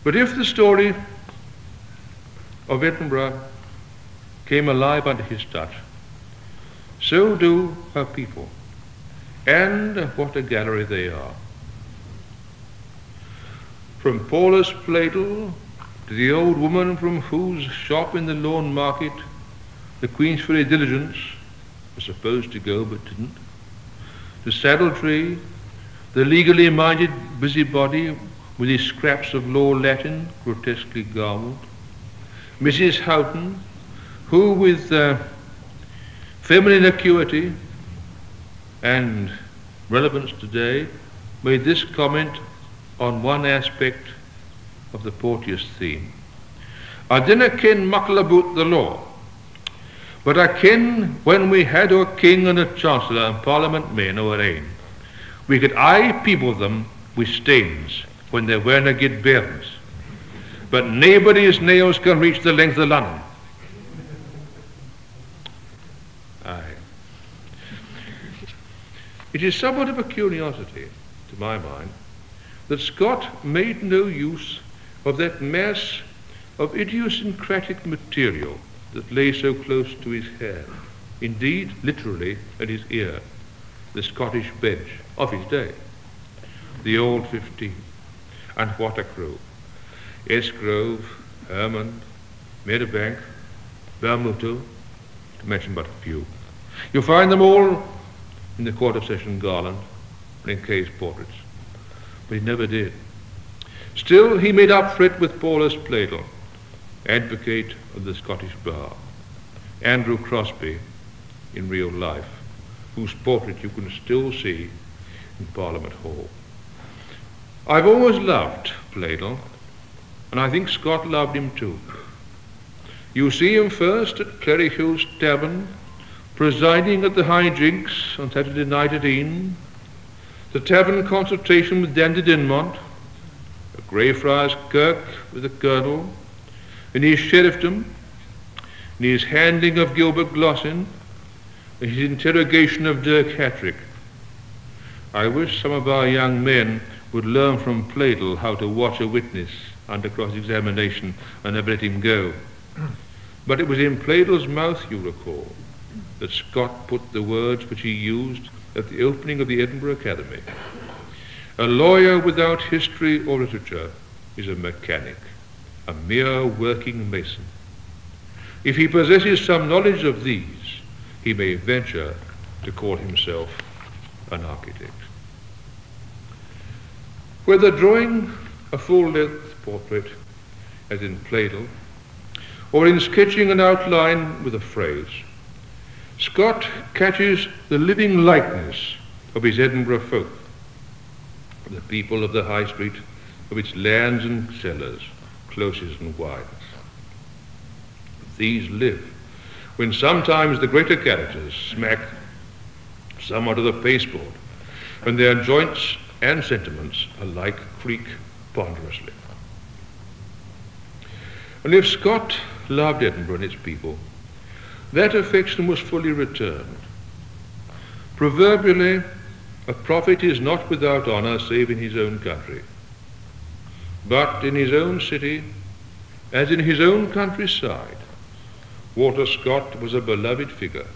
But if the story of Edinburgh came alive under his touch, so do her people, and what a gallery they are. From Paulus Pladle to the old woman from whose shop in the Lawn Market the Queensferry diligence was supposed to go but didn't, to Saddletree, the legally minded busybody with his scraps of law Latin grotesquely garbled, Mrs. Houghton, who with feminine acuity and relevance today made this comment on one aspect of the Porteous theme. I dinna ken muckle about the law, but I ken when we had our king and a chancellor and parliament men our ain, we could aye people them with stains when they werena get bairns, but naebody's nails can reach the length of London. Aye. It is somewhat of a curiosity, to my mind, that Scott made no use of that mass of idiosyncratic material that lay so close to his hand, indeed, literally, at his ear, the Scottish bench of his day, the old 15, and what a crew. Esgrove, Hermond, Meadowbank, Bermuto, to mention but a few. You'll find them all in the Court of Session Garland and in Kay's portraits. But he never did. Still, he made up for it with Paulus Pladle, advocate of the Scottish bar, Andrew Crosby in real life, whose portrait you can still see in Parliament Hall. I've always loved Pladle, and I think Scott loved him too. You see him first at Clerryhill's Tavern, presiding at the high jinks on Saturday night at Ean, the tavern consultation with Dandy Dinmont, a Greyfriars Kirk with the Colonel, in his sheriffdom, in his handling of Gilbert Glossin, in his interrogation of Dirk Hattrick. I wish some of our young men would learn from Pladle how to watch a witness under cross-examination and never let him go. But it was in Pladle's mouth, you recall, that Scott put the words which he used at the opening of the Edinburgh Academy. A lawyer without history or literature is a mechanic, a mere working mason. If he possesses some knowledge of these, he may venture to call himself an architect. Whether drawing a full-length portrait, as in Pladle, or in sketching an outline with a phrase, Scott catches the living likeness of his Edinburgh folk, the people of the High Street, of its lands and cellars, closes and wides. These live when sometimes the greater characters smack somewhat of the pasteboard, when their joints and sentiments alike creak ponderously. And if Scott loved Edinburgh and its people, that affection was fully returned. Proverbially, a prophet is not without honour save in his own country. But in his own city, as in his own countryside, Walter Scott was a beloved figure.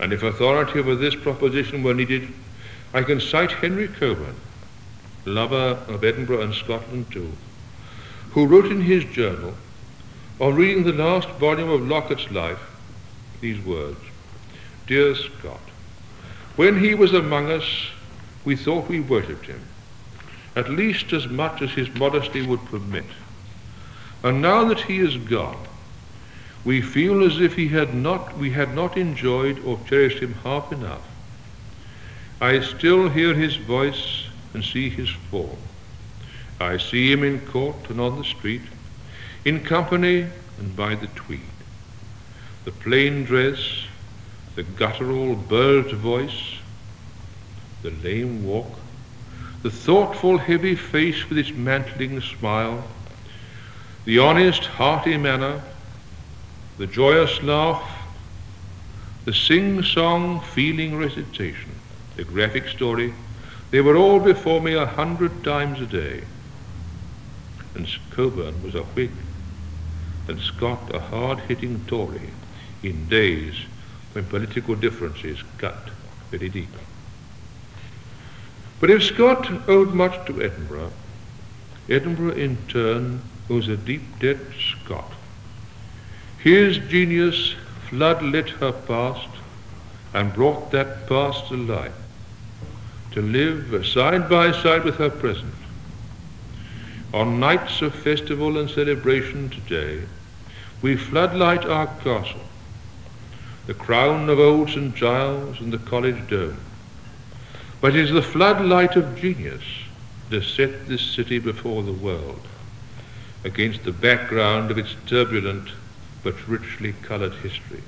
And if authority over this proposition were needed, I can cite Henry Coburn, lover of Edinburgh and Scotland too, who wrote in his journal, on reading the last volume of Lockett's life, these words: "Dear Scott, when he was among us, we thought we worshipped him, at least as much as his modesty would permit. And now that he is gone, we feel as if we had not enjoyed or cherished him half enough. I still hear his voice and see his form. I see him in court and on the street, in company and by the Tweed. The plain dress, the guttural bird voice, the lame walk, the thoughtful heavy face with its mantling smile, the honest hearty manner, the joyous laugh, the sing-song feeling recitation, the graphic story, they were all before me 100 times a day. and Cockburn was a Whig, and Scott a hard-hitting Tory in days when political differences cut very deep. But if Scott owed much to Edinburgh, Edinburgh in turn owes a deep debt to Scott. His genius floodlit her past and brought that past to life, to live side by side with her present. On nights of festival and celebration today, we floodlight our castle, the crown of old St. Giles and the college dome. But it is the floodlight of genius that has set this city before the world, against the background of its turbulent but richly coloured history.